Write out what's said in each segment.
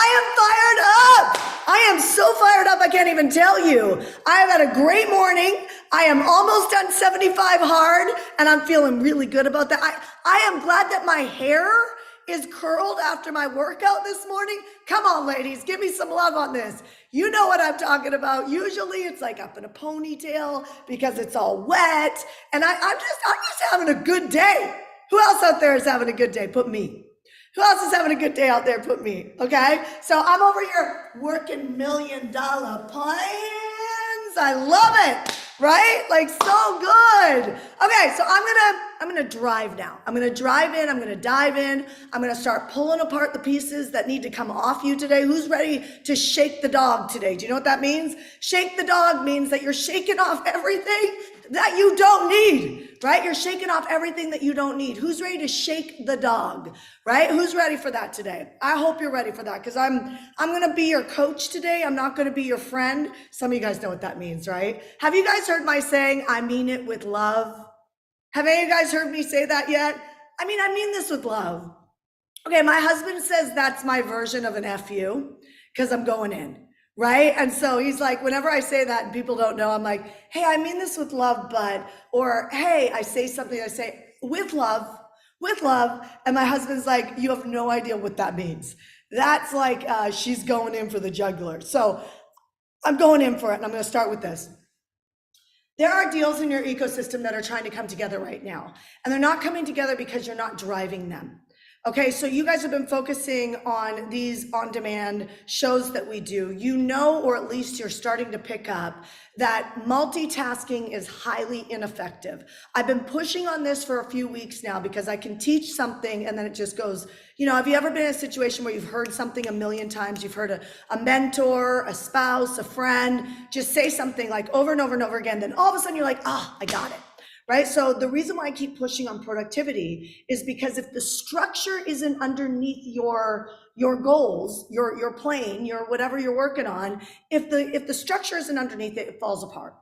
I am fired up. I am so fired up, I can't even tell you. I have had a great morning. I am almost done 75 hard, and I'm feeling really good about that. I am glad that my hair is curled after my workout this morning. Come on, ladies, give me some love on this. You know what I'm talking about. Usually it's like up in a ponytail because it's all wet, and I'm just having a good day. Who else out there is having a good day? Put me. Who else is having a good day out there? Put me, okay? So I'm over here working $1 million plans. I love it, right? Like so good. Okay, so I'm gonna drive now. I'm gonna drive in, I'm gonna dive in. I'm gonna start pulling apart the pieces that need to come off you today. Who's ready to shake the dog today? Do you know what that means? Shake the dog means that you're shaking off everything that you don't need, right? You're shaking off everything that you don't need. Who's ready to shake the dog, right? Who's ready for that today? I hope you're ready for that because I'm going to be your coach today. I'm not going to be your friend. Some of you guys know what that means, right? Have you guys heard my saying, I mean it with love? Have any of you guys heard me say that yet? I mean this with love. Okay, my husband says that's my version of an F you because I'm going in. Right? And so he's like, whenever I say that and people don't know, I'm like, hey, I mean this with love, bud. Or, hey, I say something, I say with love. And my husband's like, you have no idea what that means. That's like, she's going in for the jugular. So I'm going in for it. And I'm going to start with this. There are deals in your ecosystem that are trying to come together right now. And they're not coming together because you're not driving them. Okay, so you guys have been focusing on these on-demand shows that we do. You know, or at least you're starting to pick up that multitasking is highly ineffective. I've been pushing on this for a few weeks now because I can teach something and then it just goes, you know, have you ever been in a situation where you've heard something a million times? You've heard a mentor, a spouse, a friend, just say something like over and over and over again. Then all of a sudden you're like, I got it. Right? So the reason why I keep pushing on productivity is because if the structure isn't underneath your goals, your plane, your whatever you're working on, if the structure isn't underneath it, it falls apart.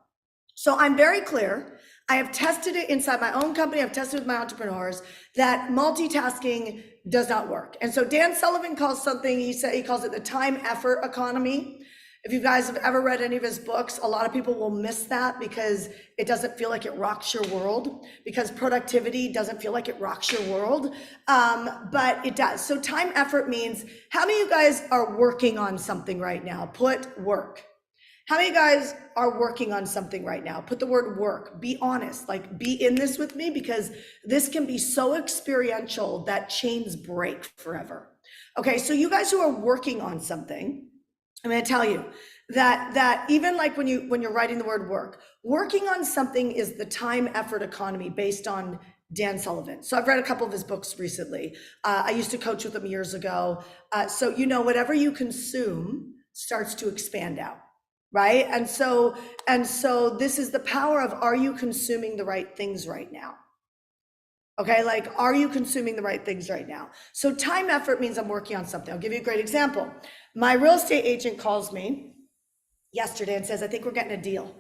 So I'm very clear. I have tested it inside my own company. I've tested with my entrepreneurs that multitasking does not work. And so Dan Sullivan calls something, he calls it the time effort economy. If you guys have ever read any of his books, a lot of people will miss that because it doesn't feel like it rocks your world, because productivity doesn't feel like it rocks your world, but it does. So time effort means, how many of you guys are working on something right now? Put work. How many of you guys are working on something right now? Put the word work. Be honest, like be in this with me, because this can be so experiential that chains break forever. Okay, so you guys who are working on something, I'm going to tell you that even like when you're writing the word work, working on something is the time effort economy based on Dan Sullivan. So I've read a couple of his books recently. I used to coach with him years ago. So, you know, whatever you consume starts to expand out, right? And so this is the power of, are you consuming the right things right now? Okay, like, are you consuming the right things right now? So time effort means I'm working on something. I'll give you a great example. My real estate agent calls me yesterday and says, I think we're getting a deal,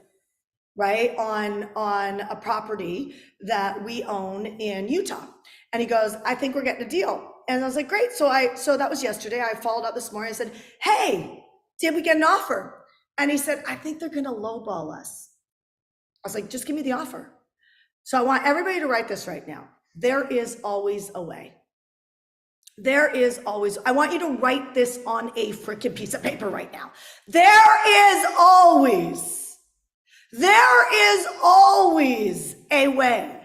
right, on a property that we own in Utah. And he goes, I think we're getting a deal. And I was like, great. So that was yesterday. I followed up this morning. I said, hey, did we get an offer? And he said, I think they're going to lowball us. I was like, just give me the offer. So I want everybody to write this right now. There is always a way. There is always, I want you to write this on a freaking piece of paper right now. There is always a way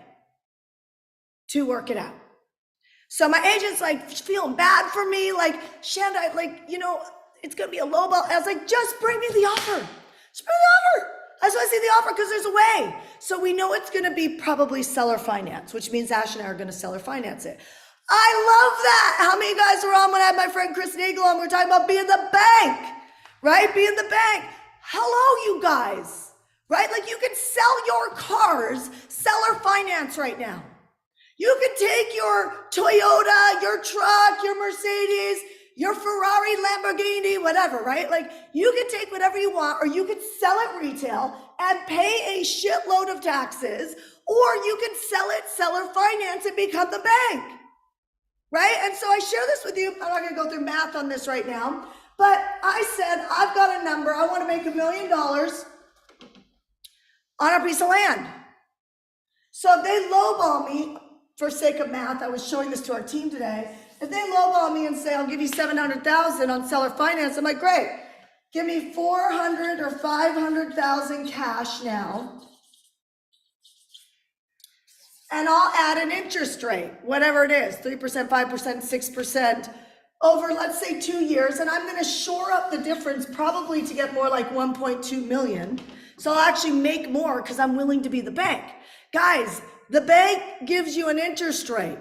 to work it out. So my agent's like feeling bad for me, like, Shanda, like, you know, it's going to be a low ball. I was like, just bring me the offer. Just bring the offer. I just want to see the offer because there's a way. So we know it's going to be probably seller finance, which means Ash and I are going to seller finance it. I love that. How many of you guys were on when I had my friend Chris Nagel on? We're talking about being the bank, right? Being the bank. Hello, you guys, right? Like, you can sell your cars, seller finance right now. You can take your Toyota, your truck, your Mercedes, your Ferrari, Lamborghini, whatever, right? Like, you can take whatever you want, or you can sell it retail and pay a shitload of taxes, or you can sell it seller finance and become the bank, right? And so I share this with you. I'm not going to go through math on this right now, But I said, I've got a number. I want to make $1 million on a piece of land. So if they lowball me, for sake of math, I was showing this to our team today. If they lowball me and say, I'll give you 700,000 on seller finance, I'm like, great. Give me 400 or 500,000 cash now. And I'll add an interest rate, whatever it is, 3%, 5%, 6%, over, let's say, 2 years. And I'm going to shore up the difference probably to get more like 1.2 million. So I'll actually make more because I'm willing to be the bank. Guys, the bank gives you an interest rate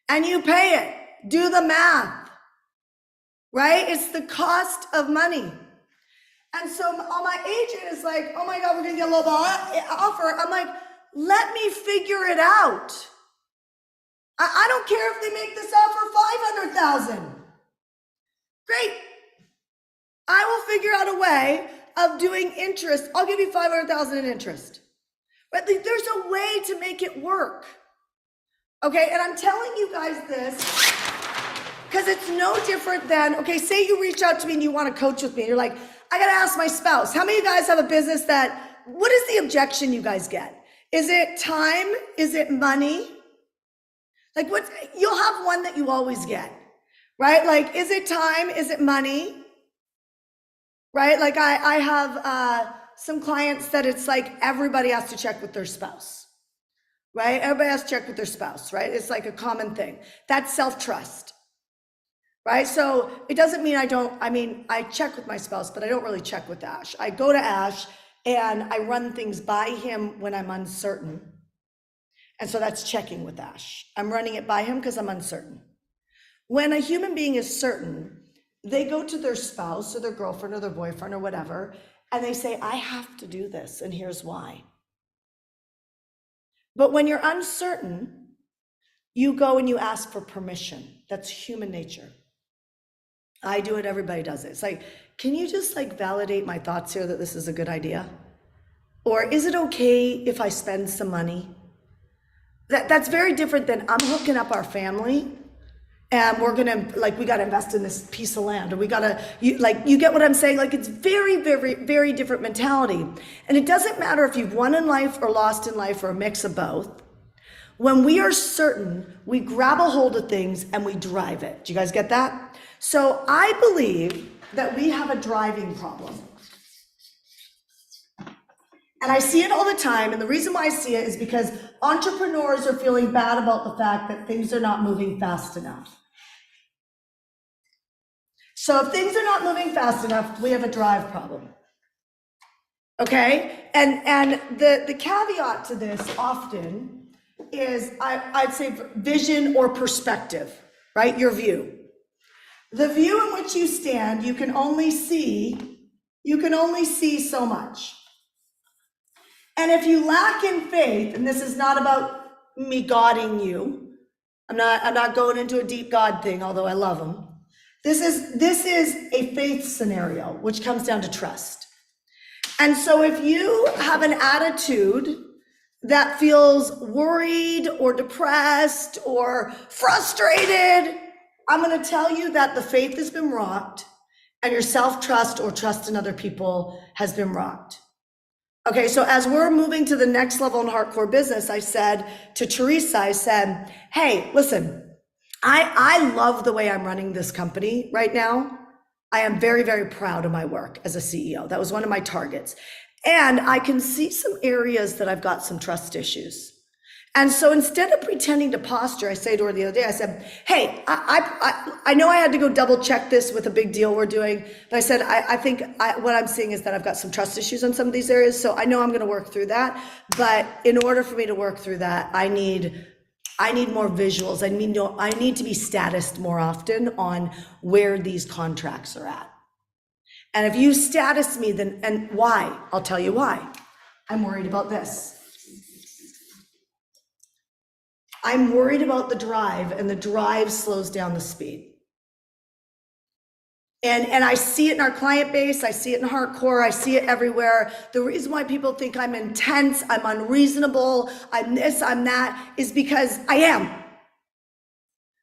and you pay it. Do the math, right? It's the cost of money. And so my agent is like, oh my God, we're going to get a low ball offer. I'm like, let me figure it out. I don't care if they make this offer 500,000. Great. I will figure out a way of doing interest. I'll give you 500,000 in interest. But there's a way to make it work. Okay, and I'm telling you guys this because it's no different than, okay, say you reach out to me and you want to coach with me. You're like, I got to ask my spouse. How many of you guys have a business that, what is the objection you guys get? Is it time? Is it money? Like what, you'll have one that you always get, right? Like, is it time? Is it money? Right? Like I have some clients that it's like everybody has to check with their spouse, right? Everybody has to check with their spouse, right? It's like a common thing. That's self-trust, right? So it doesn't mean I check with my spouse, but I don't really check with Ash. I go to Ash and I run things by him when I'm uncertain. And so that's checking with Ash. I'm running it by him because I'm uncertain. When a human being is certain, they go to their spouse or their girlfriend or their boyfriend or whatever, and they say, I have to do this, and here's why. But when you're uncertain, you go and you ask for permission. That's human nature. I do it, everybody does it. It's like, can you just like validate my thoughts here that this is a good idea? Or is it okay if I spend some money? That's very different than I'm hooking up our family and we're gonna, like, we gotta invest in this piece of land, or we gotta, you get what I'm saying? Like, it's very, very, very different mentality. And it doesn't matter if you've won in life or lost in life or a mix of both. When we are certain, we grab a hold of things and we drive it. Do you guys get that? So I believe that we have a driving problem. And I see it all the time. And the reason why I see it is because entrepreneurs are feeling bad about the fact that things are not moving fast enough. So if things are not moving fast enough, we have a drive problem. Okay? And the caveat to this often is I'd say vision or perspective, right? Your view. The view in which you stand, you can only see so much. And if you lack in faith, and this is not about me godding you, I'm not going into a deep God thing, although I love him. This is a faith scenario, which comes down to trust. And so if you have an attitude that feels worried or depressed or frustrated, I'm going to tell you that the faith has been rocked and your self-trust or trust in other people has been rocked. Okay, so as we're moving to the next level in hardcore business, I said to Teresa, I said, hey, listen, I love the way I'm running this company right now. I am very, very proud of my work as a CEO. That was one of my targets. And I can see some areas that I've got some trust issues. And so instead of pretending to posture, I say to her the other day, I said, hey, I know I had to go double check this with a big deal we're doing, but I said, I think what I'm seeing is that I've got some trust issues on some of these areas. So I know I'm going to work through that. But in order for me to work through that, I need more visuals. I need to be statused more often on where these contracts are at. And if you status me, then, and why? I'll tell you why. I'm worried about this. I'm worried about the drive, and the drive slows down the speed. And I see it in our client base, I see it in hardcore, I see it everywhere. The reason why people think I'm intense, I'm unreasonable, I'm this, I'm that, is because I am.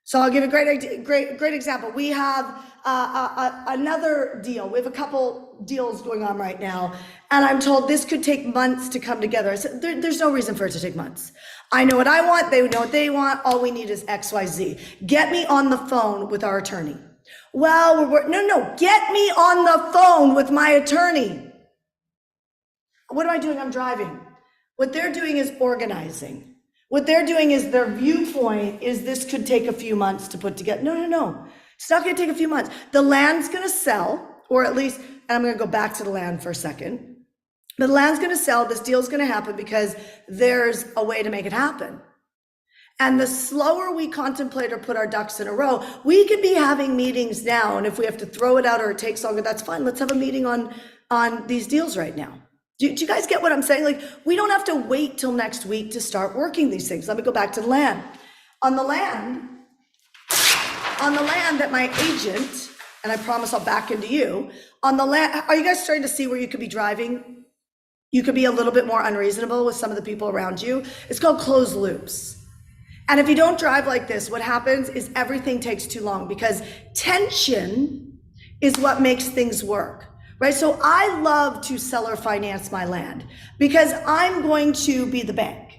So I'll give a great example. We have another deal. We have a couple deals going on right now, and I'm told this could take months to come together. I said, there's no reason for it to take months. I know what I want. They know what they want. All we need is X, Y, Z. Get me on the phone with our attorney. Well, no. Get me on the phone with my attorney. What am I doing? I'm driving. What they're doing is organizing. What they're doing is their viewpoint is this could take a few months to put together. No. It's not going to take a few months. The land's going to sell, or at least, and I'm going to go back to the land for a second. The land's going to sell. This deal's going to happen because there's a way to make it happen. And the slower we contemplate or put our ducks in a row, we could be having meetings now. And if we have to throw it out or it takes longer, that's fine. Let's have a meeting on these deals right now. Do you guys get what I'm saying? Like, we don't have to wait till next week to start working these things. Let me go back to the land. On the land that my agent, and I promise I'll back into you, on the land, are you guys starting to see where you could be driving? You could be a little bit more unreasonable with some of the people around you. It's called closed loops. And if you don't drive like this, what happens is everything takes too long because tension is what makes things work. Right? So I love to seller finance my land because I'm going to be the bank.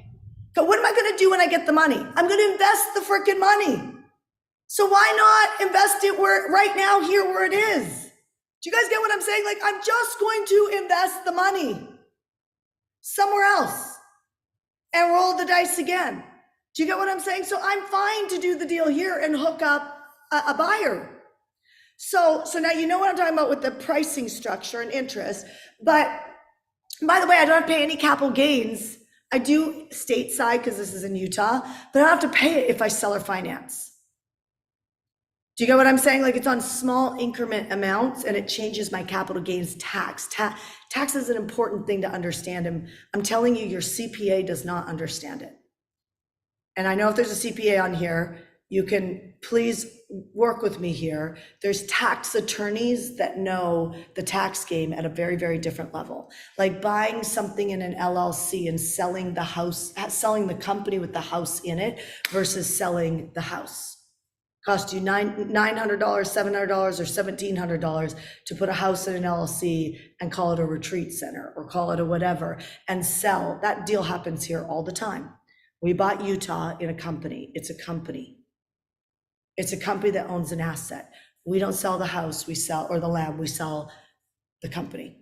But what am I going to do when I get the money? I'm going to invest the freaking money. So why not invest it right now here where it is? Do you guys get what I'm saying? Like, I'm just going to invest the money somewhere else and roll the dice again. Do you get what I'm saying? So I'm fine to do the deal here and hook up a buyer. So now you know what I'm talking about with the pricing structure and interest. But by the way, I don't have to pay any capital gains. I do stateside because this is in Utah, but I don't have to pay it if I seller finance. Do you get what I'm saying? Like, it's on small increment amounts and it changes my capital gains tax. Tax is an important thing to understand. And I'm telling you, your CPA does not understand it. And I know if there's a CPA on here, you can please work with me here. There's tax attorneys that know the tax game at a very, very different level. Like buying something in an LLC and selling the house, selling the company with the house in it versus selling the house. Cost you $900, $700, or $1,700 to put a house in an LLC and call it a retreat center or call it a whatever and sell. That deal happens here all the time. We bought Utah in a company. It's a company. It's a company that owns an asset. We don't sell the house, we sell, or the land, we sell the company.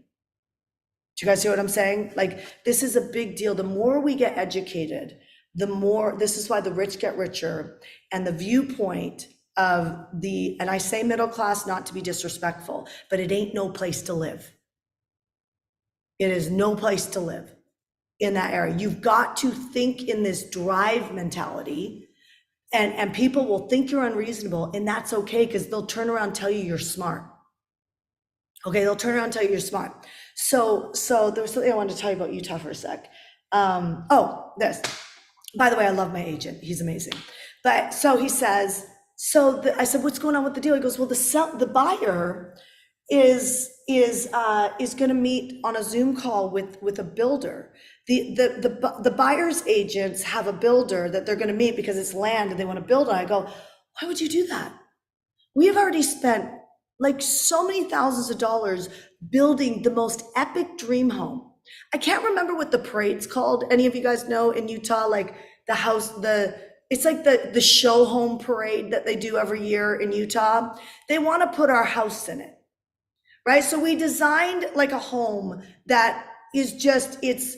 Do you guys see what I'm saying? Like, this is a big deal. The more we get educated, the more, this is why the rich get richer, and the viewpoint of the, and I say middle class not to be disrespectful, but it ain't no place to live. It is no place to live in that area. You've got to think in this drive mentality. And people will think you're unreasonable, and that's okay because they'll turn around and tell you you're smart. Okay, they'll turn around and tell you you're smart. So there was something I wanted to tell you about Utah for a sec. This. By the way, I love my agent. He's amazing. But so he says, I said, what's going on with the deal? He goes, well, the buyer is going to meet on a Zoom call with a builder. The buyer's agents have a builder that they're going to meet because it's land and they want to build on. I go, why would you do that? We have already spent like so many thousands of dollars building the most epic dream home. I can't remember what the parade's called. Any of you guys know in Utah, like the house, it's like the show home parade that they do every year in Utah. They want to put our house in it, right? So we designed like a home that is just, it's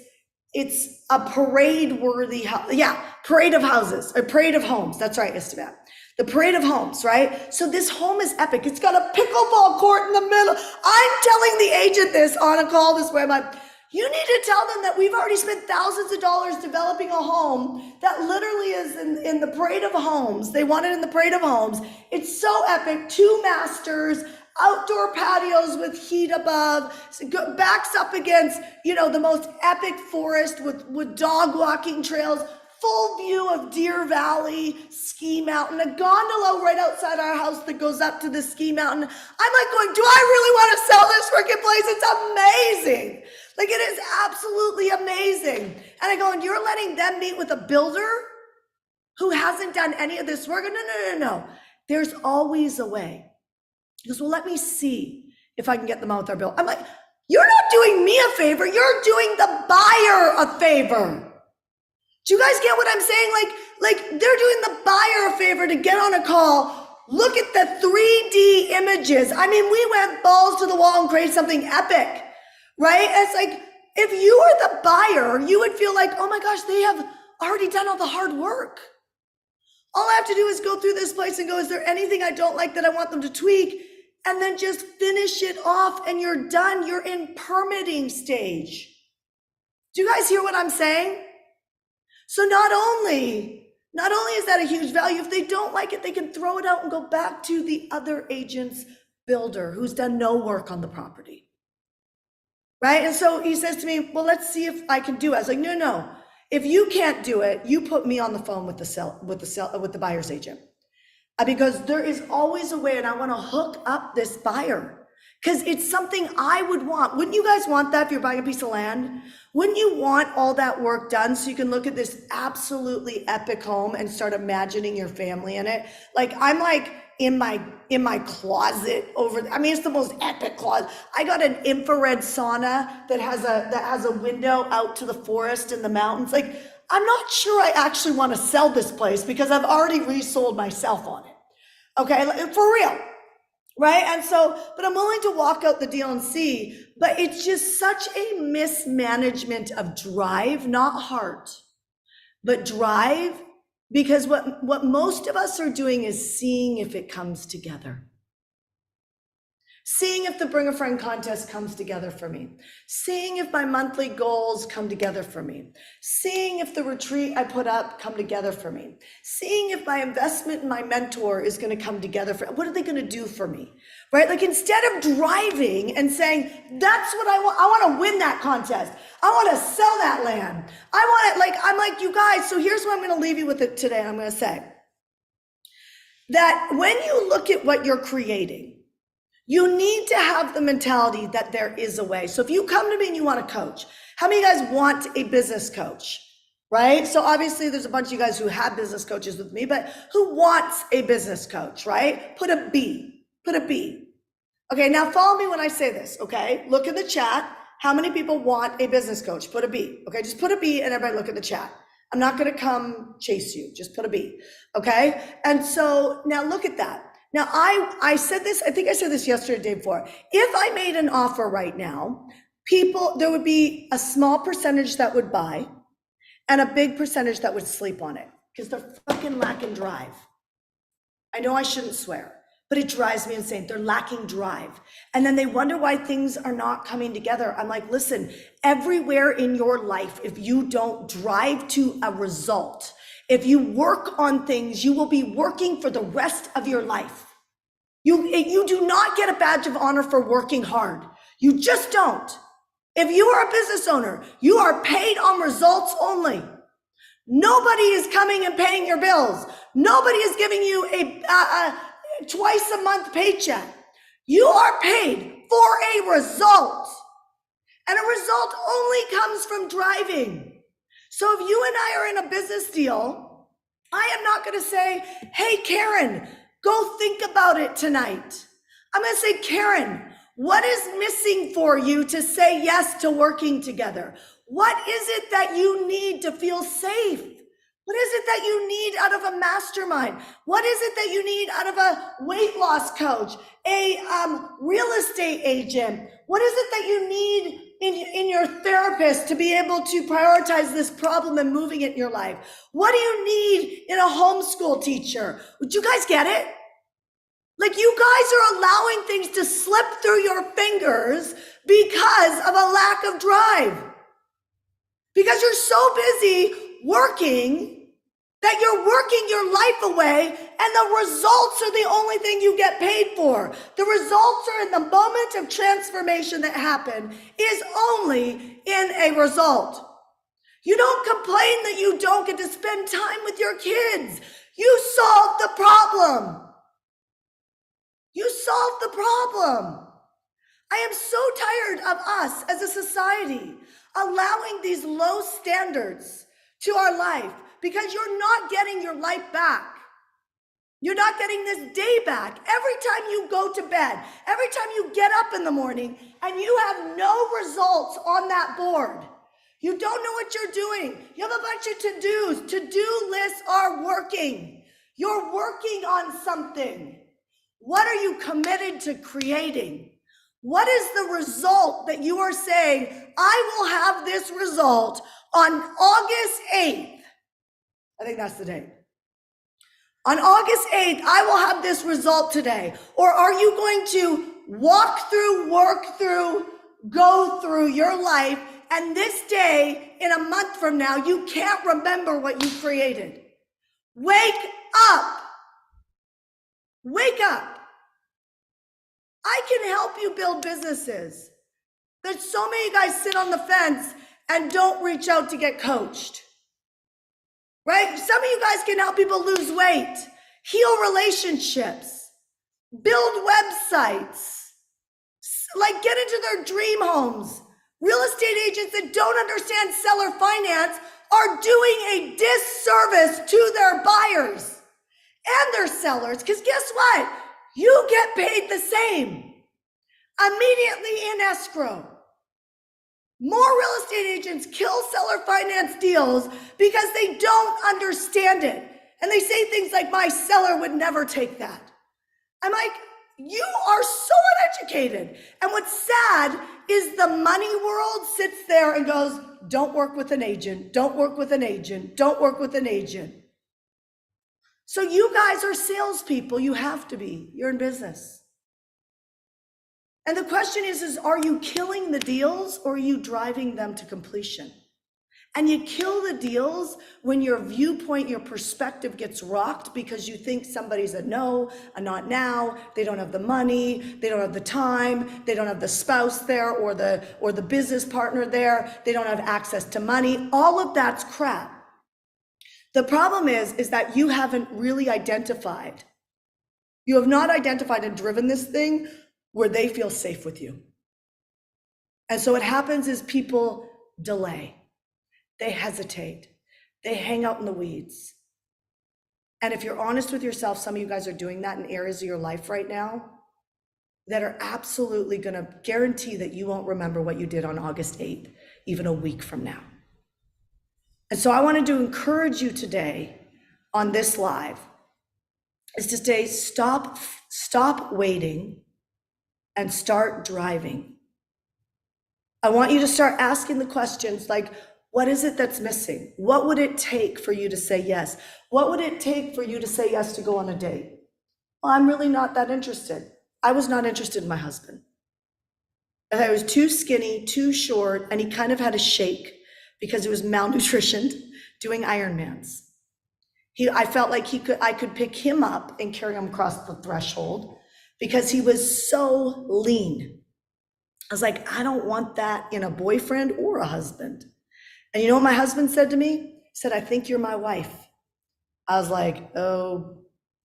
a parade worthy house. Yeah, parade of houses, a parade of homes. That's right, Esteban. The parade of homes, right? So this home is epic. It's got a pickleball court in the middle. I'm telling the agent this on a call this way. I'm like, you need to tell them that we've already spent thousands of dollars developing a home that literally is in the parade of homes. They want it in the parade of homes. It's so epic. 2 masters, outdoor patios with heat above, backs up against, the most epic forest with dog walking trails, full view of Deer Valley, ski mountain, a gondola right outside our house that goes up to the ski mountain. I'm like going, do I really want to sell this freaking place? It's amazing. Like, it is absolutely amazing. And I go, and you're letting them meet with a builder? who hasn't done any of this work. No. There's always a way. He goes, well, let me see if I can get them out with our bill. I'm like, you're not doing me a favor. You're doing the buyer a favor. Do you guys get what I'm saying? Like they're doing the buyer a favor to get on a call, look at the 3D images. I mean, we went balls to the wall and created something epic, right? It's like, if you were the buyer, you would feel like, oh my gosh, they have already done all the hard work. All I have to do is go through this place and go, is there anything I don't like that I want them to tweak? And then just finish it off and you're done. You're in permitting stage. Do you guys hear what I'm saying? So not only is that a huge value, if they don't like it, they can throw it out and go back to the other agent's builder who's done no work on the property. Right? And so he says to me, well, let's see if I can do it. I was like, no. If you can't do it, you put me on the phone with the buyer's agent. Because there is always a way, and I want to hook up this buyer because it's something I would want. Wouldn't you guys want that if you're buying a piece of land? Wouldn't you want all that work done so you can look at this absolutely epic home and start imagining your family in it? Like, I'm like in my closet it's the most epic closet. I got an infrared sauna that has a window out to the forest and the mountains. Like, I'm not sure I actually want to sell this place because I've already resold myself on it. Okay, for real, right? And so, but I'm willing to walk out the deal and see, but it's just such a mismanagement of drive, not heart, but drive, because what most of us are doing is seeing if it comes together. Seeing if the Bring a Friend contest comes together for me. Seeing if my monthly goals come together for me. Seeing if the retreat I put up come together for me. Seeing if my investment in my mentor is going to come together for, what are they going to do for me? Right? Like, instead of driving and saying, that's what I want to win that contest. I want to sell that land. I want it, I'm like, you guys, so here's what I'm going to leave you with it today. I'm going to say that when you look at what you're creating, you need to have the mentality that there is a way. So if you come to me and you want a coach, how many of you guys want a business coach, right? So obviously there's a bunch of you guys who have business coaches with me, but who wants a business coach, right? Put a B. Okay, now follow me when I say this, okay? Look in the chat. How many people want a business coach? Put a B, okay? Just put a B and everybody look at the chat. I'm not gonna come chase you, just put a B, okay? And so now look at that. Now, I said this, I think I said this yesterday, day before. If I made an offer right now, there would be a small percentage that would buy and a big percentage that would sleep on it because they're fucking lacking drive. I know I shouldn't swear, but it drives me insane. They're lacking drive. And then they wonder why things are not coming together. I'm like, listen, everywhere in your life, if you don't drive to a result, if you work on things, you will be working for the rest of your life. You do not get a badge of honor for working hard. You just don't. If you are a business owner, you are paid on results only. Nobody is coming and paying your bills. Nobody is giving you a twice a month paycheck. You are paid for a result. And a result only comes from driving. So if you and I are in a business deal, I am not going to say, hey, Karen, go think about it tonight. I'm going to say, Karen, what is missing for you to say yes to working together? What is it that you need to feel safe? What is it that you need out of a mastermind? What is it that you need out of a weight loss coach, a real estate agent? What is it that you need in your therapist to be able to prioritize this problem and moving it in your life? What do you need in a homeschool teacher? Would you guys get it? Like, you guys are allowing things to slip through your fingers because of a lack of drive. Because you're so busy working that you're working your life away, and the results are the only thing you get paid for. The results are in the moment of transformation that happen is only in a result. You don't complain that you don't get to spend time with your kids. You solved the problem. You solved the problem. I am so tired of us as a society allowing these low standards to our life because you're not getting your life back. You're not getting this day back. Every time you go to bed, every time you get up in the morning and you have no results on that board, you don't know what you're doing. You have a bunch of to-dos. To-do lists are working. You're working on something. What are you committed to creating? What is the result that you are saying, I will have this result on August 8th? I think that's the date. On August 8th, I will have this result today. Or are you going to walk through, work through, go through your life, and this day, in a month from now, you can't remember what you created? Wake up. Wake up. I can help you build businesses. There's so many guys sit on the fence and don't reach out to get coached. Right? Some of you guys can help people lose weight, heal relationships, build websites, like get into their dream homes. Real estate agents that don't understand seller finance are doing a disservice to their buyers and their sellers, because guess what? You get paid the same immediately in escrow. More real estate agents kill seller finance deals because they don't understand it. And they say things like, my seller would never take that. I'm like, you are so uneducated. And what's sad is the money world sits there and goes, don't work with an agent, don't work with an agent, don't work with an agent. So you guys are salespeople. You have to be. You're in business. And the question is are you killing the deals or are you driving them to completion? And you kill the deals when your viewpoint, your perspective gets rocked because you think somebody's a no, a not now, they don't have the money, they don't have the time, they don't have the spouse there or the business partner there, they don't have access to money. All of that's crap. The problem is that you haven't really identified. You have not identified and driven this thing where they feel safe with you. And so what happens is people delay. They hesitate. They hang out in the weeds. And if you're honest with yourself, some of you guys are doing that in areas of your life right now that are absolutely going to guarantee that you won't remember what you did on August 8th, even a week from now. And so I wanted to encourage you today on this live is to say, stop waiting and start driving. I want you to start asking the questions like, what is it that's missing? What would it take for you to say yes? What would it take for you to say yes to go on a date? Well, I'm really not that interested. I was not interested in my husband. And I was too skinny, too short, and he kind of had a shake because he was malnutritioned doing Ironmans. I felt like I could pick him up and carry him across the threshold because he was so lean. I was like, I don't want that in a boyfriend or a husband. And you know what my husband said to me? He said, I think you're my wife. I was like, oh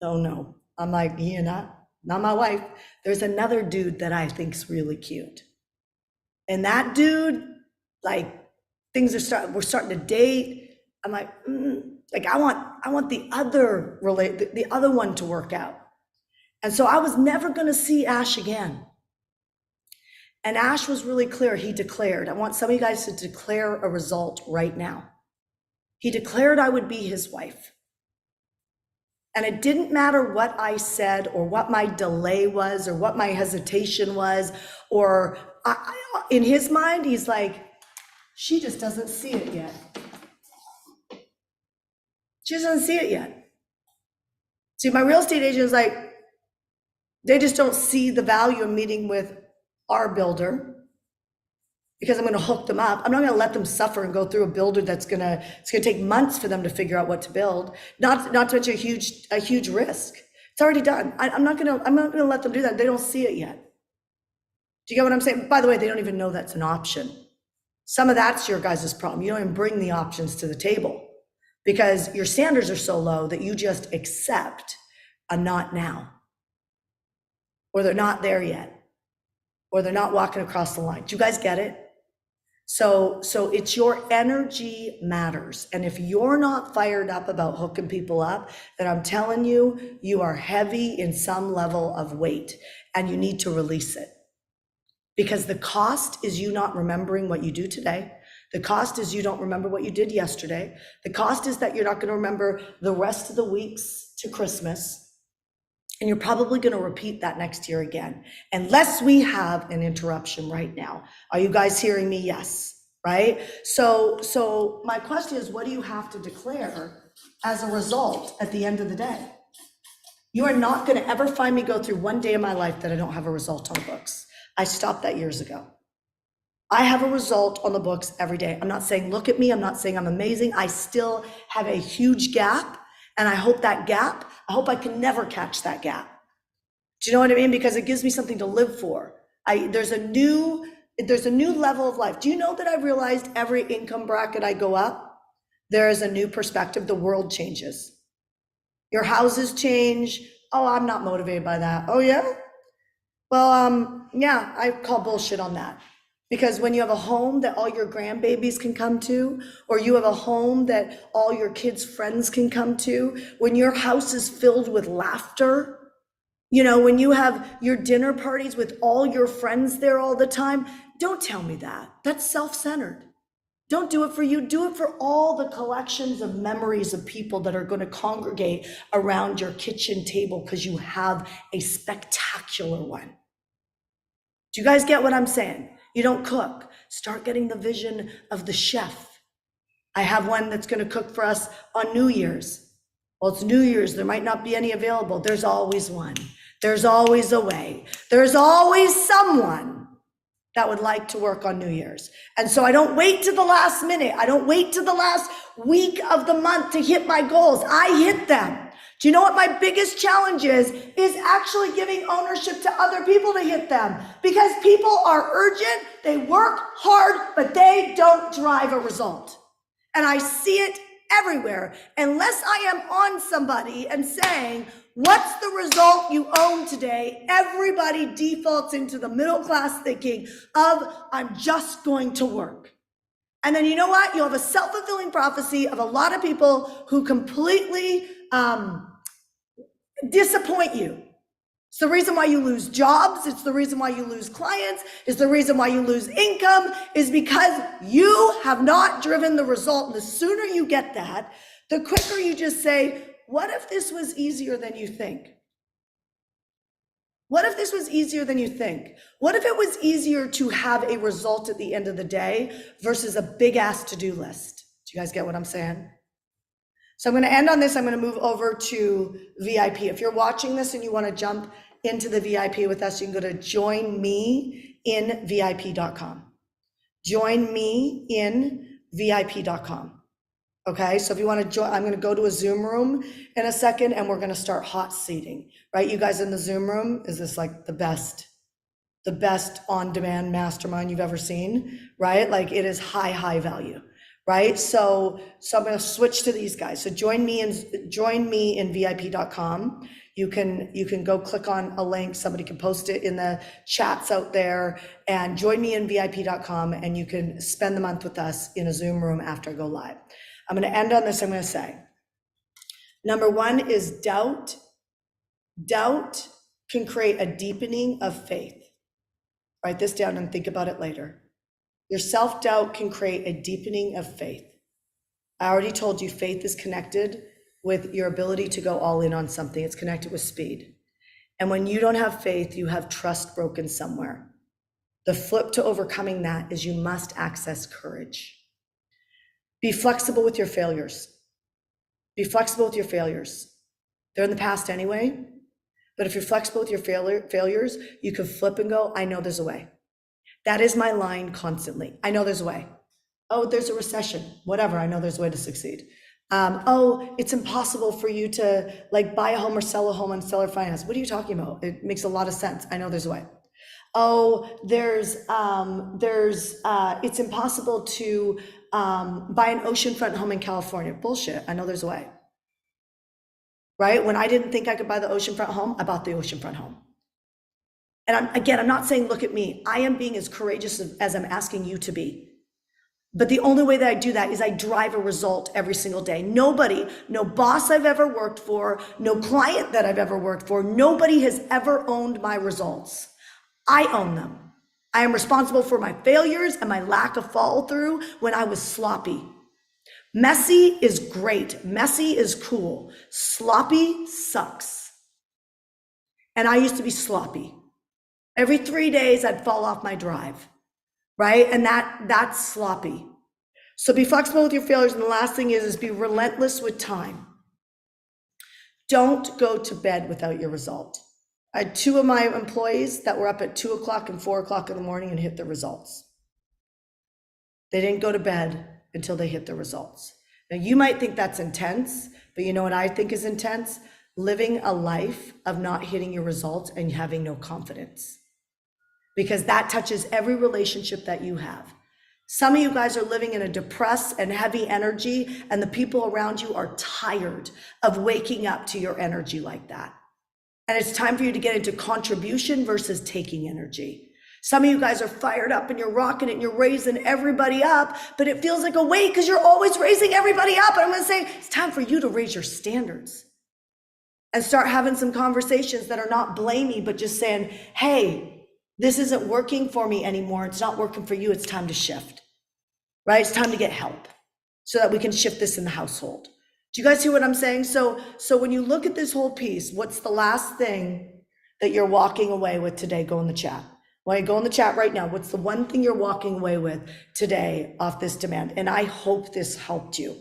no. I'm like, you're not my wife. There's another dude that I think's really cute. And that dude, like, we're starting to date. I'm like, I want the other one to work out. And so I was never going to see Ash again. And Ash was really clear. He declared, I want some of you guys to declare a result right now. He declared I would be his wife. And it didn't matter what I said or what my delay was or what my hesitation was, or in his mind, he's like, she just doesn't see it yet. She doesn't see it yet. See, my real estate agent is like, they just don't see the value of meeting with our builder because I'm going to hook them up. I'm not going to let them suffer and go through a builder it's going to take months for them to figure out what to build. Not to mention a huge risk. It's already done. I'm not going to let them do that. They don't see it yet. Do you get what I'm saying? By the way, they don't even know that's an option. Some of that's your guys' problem. You don't even bring the options to the table because your standards are so low that you just accept a not now, or they're not there yet, or they're not walking across the line. Do you guys get it? So it's your energy matters. And if you're not fired up about hooking people up, then I'm telling you, you are heavy in some level of weight and you need to release it. Because the cost is you not remembering what you do today. The cost is you don't remember what you did yesterday. The cost is that you're not going to remember the rest of the weeks to Christmas. And you're probably going to repeat that next year again, unless we have an interruption right now. Are you guys hearing me? Yes, right? So my question is, what do you have to declare as a result at the end of the day? You are not going to ever find me go through one day of my life that I don't have a result on the books. I stopped that years ago. I have a result on the books every day. I'm not saying, look at me. I'm not saying I'm amazing. I still have a huge gap. And I hope I can never catch that gap. Do you know what I mean? Because it gives me something to live for. There's a new level of life. Do you know that I've realized every income bracket I go up, there is a new perspective. The world changes. Your houses change. Oh, I'm not motivated by that. Oh yeah? Well, yeah, I call bullshit on that. Because when you have a home that all your grandbabies can come to, or you have a home that all your kids' friends can come to, when your house is filled with laughter, when you have your dinner parties with all your friends there all the time, don't tell me that. That's self-centered. Don't do it for you. Do it for all the collections of memories of people that are going to congregate around your kitchen table because you have a spectacular one. Do you guys get what I'm saying? You don't cook. Start getting the vision of the chef. I have one that's going to cook for us on New Year's. Well, it's New Year's. There might not be any available. There's always one. There's always a way. There's always someone that would like to work on New Year's. And so I don't wait to the last minute. I don't wait to the last week of the month to hit my goals. I hit them. Do you know what my biggest challenge is? Is actually giving ownership to other people to hit them. Because people are urgent, they work hard, but they don't drive a result. And I see it everywhere. Unless I am on somebody and saying, what's the result you own today? Everybody defaults into the middle class thinking of, I'm just going to work. And then you know what? You'll have a self-fulfilling prophecy of a lot of people who completely disappoint you. It's the reason why you lose jobs. It's the reason why you lose clients. It's the reason why you lose income, is because you have not driven the result. And the sooner you get that, the quicker you just say, what if this was easier than you think? What if this was easier than you think? What if it was easier to have a result at the end of the day versus a big ass to-do list? Do you guys get what I'm saying? So I'm going to end on this. I'm going to move over to VIP. If you're watching this and you want to jump into the VIP with us, you can go to joinmeinvip.com. Joinmeinvip.com. Okay, so if you want to join, I'm going to go to a Zoom room in a second and we're going to start hot seating, right? You guys in the Zoom room, is this like the best on-demand mastermind you've ever seen, right? Like it is high value. Right? So I'm going to switch to these guys. So join me in VIP.com. You can go click on a link. Somebody can post it in the chats out there, and join me in VIP.com, and you can spend the month with us in a Zoom room after I go live. I'm going to end on this. I'm going to say, number one is doubt. Doubt can create a deepening of faith. Write this down and think about it later. Your self-doubt can create a deepening of faith. I already told you faith is connected with your ability to go all in on something. It's connected with speed. And when you don't have faith, you have trust broken somewhere. The flip to overcoming that is you must access courage. Be flexible with your failures. Be flexible with your failures. They're in the past anyway, but if you're flexible with your failures, you can flip and go, I know there's a way. That is my line constantly. I know there's a way. Oh, there's a recession, whatever. I know there's a way to succeed. Oh, it's impossible for you to like buy a home or sell a home on seller finance. What are you talking about? It makes a lot of sense. I know there's a way. Oh, it's impossible to buy an oceanfront home in California. Bullshit. I know there's a way. Right? When I didn't think I could buy the oceanfront home, I bought the oceanfront home. And I'm not saying, look at me. I am being as courageous as I'm asking you to be. But the only way that I do that is I drive a result every single day. Nobody, no boss I've ever worked for, no client that I've ever worked for, nobody has ever owned my results. I own them. I am responsible for my failures and my lack of follow through when I was sloppy. Messy is great. Messy is cool. Sloppy sucks. And I used to be sloppy. Every 3 days I'd fall off my drive, right? And that's sloppy. So be flexible with your failures. And the last thing is be relentless with time. Don't go to bed without your result. I had 2 of my employees that were up at 2 o'clock and 4 o'clock in the morning and hit the results. They didn't go to bed until they hit the results. Now you might think that's intense, but you know what I think is intense? Living a life of not hitting your results and having no confidence. Because that touches every relationship that you have. Some of you guys are living in a depressed and heavy energy, and the people around you are tired of waking up to your energy like that. And it's time for you to get into contribution versus taking energy. Some of you guys are fired up and you're rocking it and you're raising everybody up, but it feels like a weight because you're always raising everybody up. And I'm going to say, it's time for you to raise your standards and start having some conversations that are not blamey, but just saying, hey, this isn't working for me anymore. It's not working for you. It's time to shift, right? It's time to get help so that we can shift this in the household. Do you guys hear what I'm saying? So when you look at this whole piece, what's the last thing that you're walking away with today? Go in the chat. Well, go in the chat right now. What's the one thing you're walking away with today off this demand? And I hope this helped you.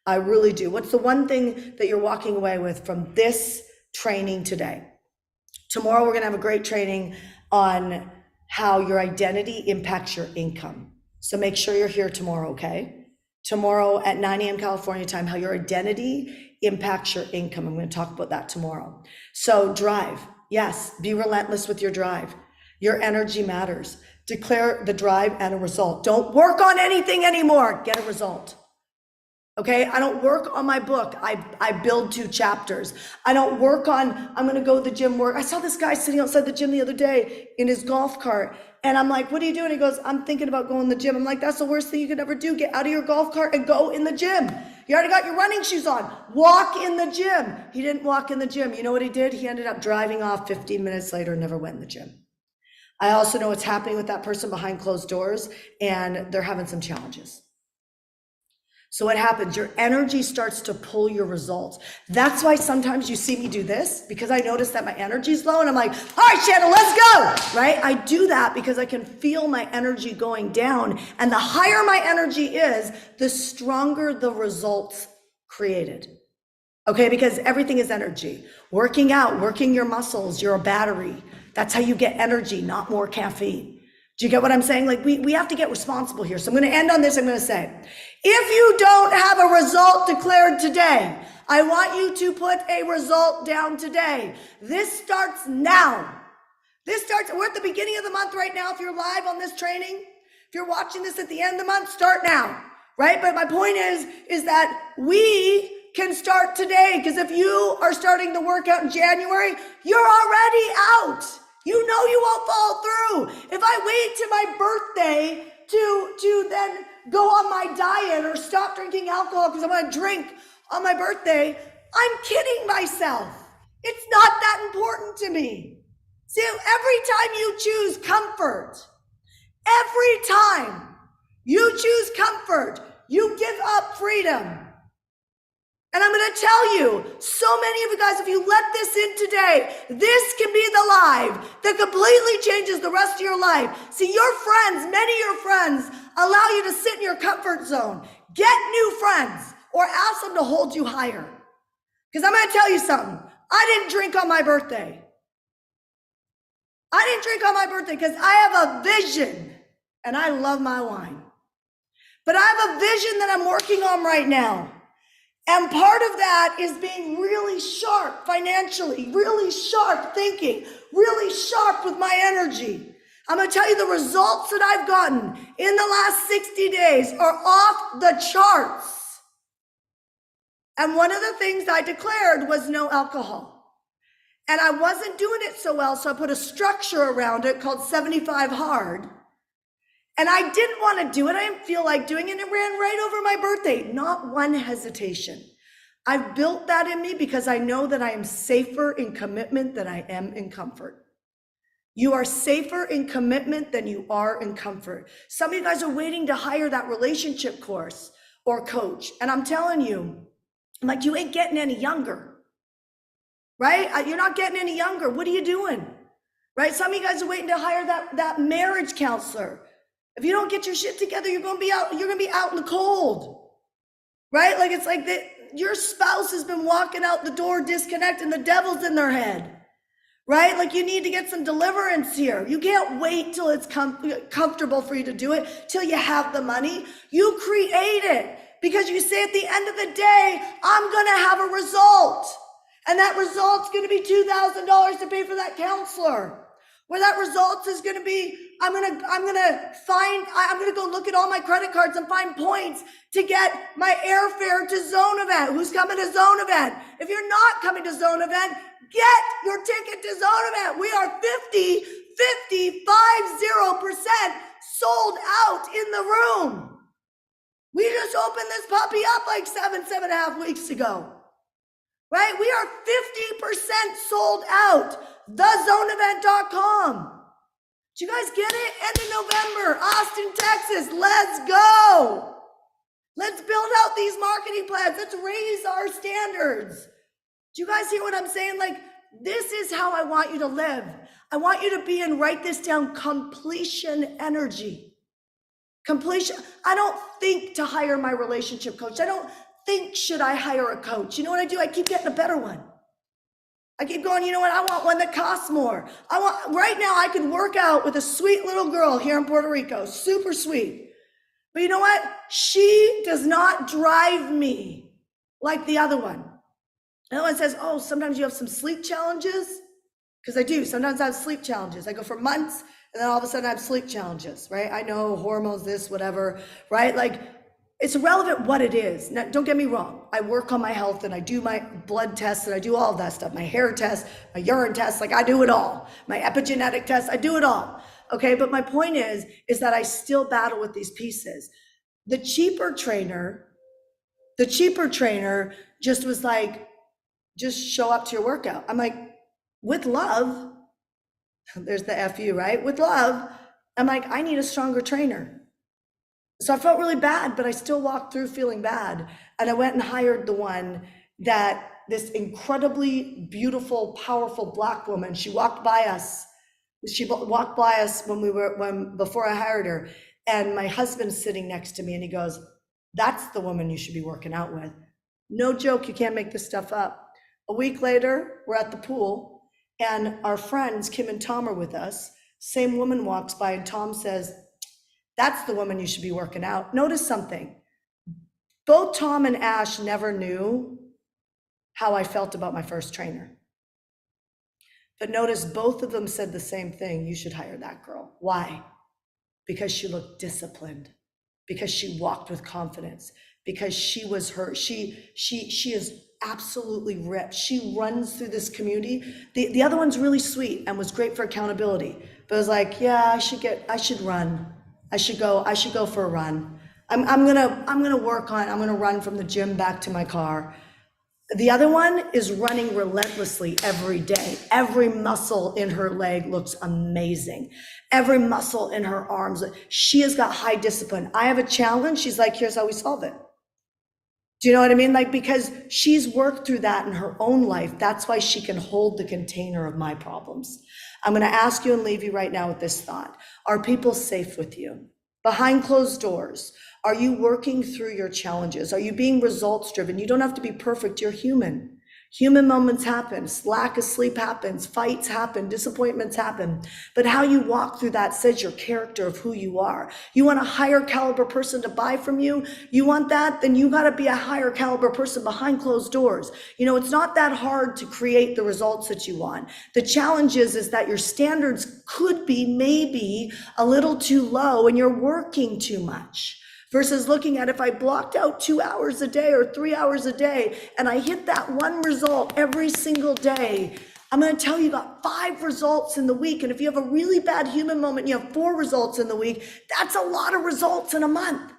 I really do. What's the one thing that you're walking away with from this training today? Tomorrow, we're going to have a great training on how your identity impacts your income. So make sure you're here tomorrow, okay? Tomorrow at 9 a.m. California time, how your identity impacts your income. I'm going to talk about that tomorrow. So drive. Yes, be relentless with your drive. Your energy matters. Declare the drive and a result. Don't work on anything anymore. Get a result. Okay, I don't work on my book. I build 2 chapters. I don't work on, I'm going to go to the gym work. I saw this guy sitting outside the gym the other day in his golf cart. And I'm like, what are you doing? He goes, I'm thinking about going to the gym. I'm like, that's the worst thing you could ever do. Get out of your golf cart and go in the gym. You already got your running shoes on. Walk in the gym. He didn't walk in the gym. You know what he did? He ended up driving off 15 minutes later and never went in the gym. I also know what's happening with that person behind closed doors, and they're having some challenges. So what happens? Your energy starts to pull your results. That's why sometimes you see me do this, because I notice that my energy's low and I'm like, all right, Shannon, let's go, right? I do that because I can feel my energy going down. And the higher my energy is, the stronger the results created. Okay, because everything is energy. Working out, working your muscles, you're a battery. That's how you get energy, not more caffeine. Do you get what I'm saying? Like we have to get responsible here. So I'm going to end on this. I'm going to say, if you don't have a result declared today, I want you to put a result down today. This starts now. We're at the beginning of the month right now. If you're live on this training, if you're watching this at the end of the month, start now, right? But my point is that we can start today, because if you are starting the workout in January, you're already out. You know you won't follow through. If I wait to my birthday to then go on my diet or stop drinking alcohol because I'm going to drink on my birthday, I'm kidding myself. It's not that important to me. See, every time you choose comfort, every time you choose comfort, you give up freedom. And I'm going to tell you, so many of you guys, if you let this in today, this can be the life that completely changes the rest of your life. See, your friends, many of your friends, allow you to sit in your comfort zone. Get new friends or ask them to hold you higher. Because I'm going to tell you something. I didn't drink on my birthday. I didn't drink on my birthday because I have a vision, and I love my wine. But I have a vision that I'm working on right now. And part of that is being really sharp financially, really sharp thinking, really sharp with my energy. I'm going to tell you the results that I've gotten in the last 60 days are off the charts. And one of the things I declared was no alcohol. And I wasn't doing it so well, so I put a structure around it called 75 Hard. And I didn't want to do it. I didn't feel like doing it. It ran right over my birthday. Not one hesitation. I've built that in me because I know that I am safer in commitment than I am in comfort. You are safer in commitment than you are in comfort. Some of you guys are waiting to hire that relationship course or coach. And I'm telling you, I'm like, you ain't getting any younger, right? You're not getting any younger. What are you doing? Right? Some of you guys are waiting to hire that marriage counselor. If you don't get your shit together, you're going to be out in the cold, right? Like, it's like that your spouse has been walking out the door disconnected and the devil's in their head, right? Like, you need to get some deliverance here. You can't wait till it's comfortable for you to do it, till you have the money. You create it because you say at the end of the day, I'm going to have a result. And that result's going to be $2,000 to pay for that counselor. Where that result is going to be, I'm going to go look at all my credit cards and find points to get my airfare to Zone Event. Who's coming to Zone Event? If you're not coming to Zone Event, get your ticket to Zone Event. We are 50% sold out in the room. We just opened this puppy up like 7.5 weeks ago. Right? We are 50% sold out. TheZoneEvent.com. Do you guys get it? End of November, Austin, Texas. Let's go. Let's build out these marketing plans. Let's raise our standards. Do you guys hear what I'm saying? Like, this is how I want you to live. I want you to be in, write this down, completion energy. Completion. I don't think to hire my relationship coach. I don't think, should I hire a coach? You know what I do? I keep getting a better one. I keep going, you know what? I want one that costs more. Right now I could work out with a sweet little girl here in Puerto Rico, super sweet. But you know what? She does not drive me like the other one. The other one says, oh, sometimes you have some sleep challenges. Because I do. Sometimes I have sleep challenges. I go for months and then all of a sudden I have sleep challenges, right? I know hormones, this, whatever, right? Like, it's irrelevant what it is. Now, don't get me wrong. I work on my health and I do my blood tests and I do all of that stuff. My hair test, my urine test, like I do it all. My epigenetic test, I do it all. Okay, but my point is that I still battle with these pieces. The cheaper trainer just was like, just show up to your workout. I'm like, with love, there's the FU, right? With love, I'm like, I need a stronger trainer. So I felt really bad, but I still walked through feeling bad. And I went and hired the one that this incredibly beautiful, powerful Black woman, she walked by us. She walked by us before I hired her. And my husband's sitting next to me and he goes, that's the woman you should be working out with. No joke, you can't make this stuff up. A week later, we're at the pool and our friends, Kim and Tom, are with us. Same woman walks by and Tom says, that's the woman you should be working out. Notice something. Both Tom and Ash never knew how I felt about my first trainer. But notice both of them said the same thing. You should hire that girl. Why? Because she looked disciplined, because she walked with confidence, because she was her. She is absolutely ripped. She runs through this community. The other one's really sweet and was great for accountability. But it was like, yeah, I should run. I should go for a run. I'm gonna run from the gym back to my car. The other one is running relentlessly every day. Every muscle in her leg looks amazing. Every muscle in her arms. She has got high discipline. I have a challenge. She's like, here's how we solve it. Do you know what I mean? Like, because she's worked through that in her own life. That's why she can hold the container of my problems. I'm going to ask you and leave you right now with this thought. Are people safe with you? Behind closed doors, are you working through your challenges? Are you being results driven? You don't have to be perfect. You're human. Human moments happen. Lack of sleep happens. Fights happen. Disappointments happen. But how you walk through that says your character of who you are. You want a higher caliber person to buy from you? You want that? Then you got to be a higher caliber person behind closed doors. You know, it's not that hard to create the results that you want. The challenge is that your standards could be maybe a little too low and you're working too much. Versus looking at if I blocked out 2 hours a day or 3 hours a day and I hit that one result every single day, I'm going to tell you, you got 5 results in the week. And if you have a really bad human moment, you have 4 results in the week. That's a lot of results in a month.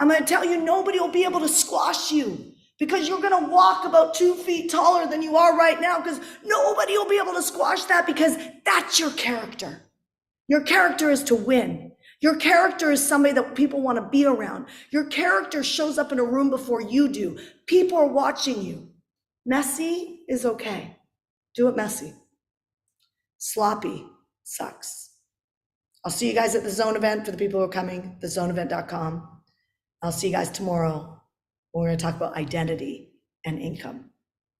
I'm going to tell you, nobody will be able to squash you because you're going to walk about 2 feet taller than you are right now, because nobody will be able to squash that, because that's your character. Your character is to win. Your character is somebody that people want to be around. Your character shows up in a room before you do. People are watching you. Messy is okay. Do it messy. Sloppy sucks. I'll see you guys at the Zone event for the people who are coming, thezoneevent.com. I'll see you guys tomorrow. We're going to talk about identity and income.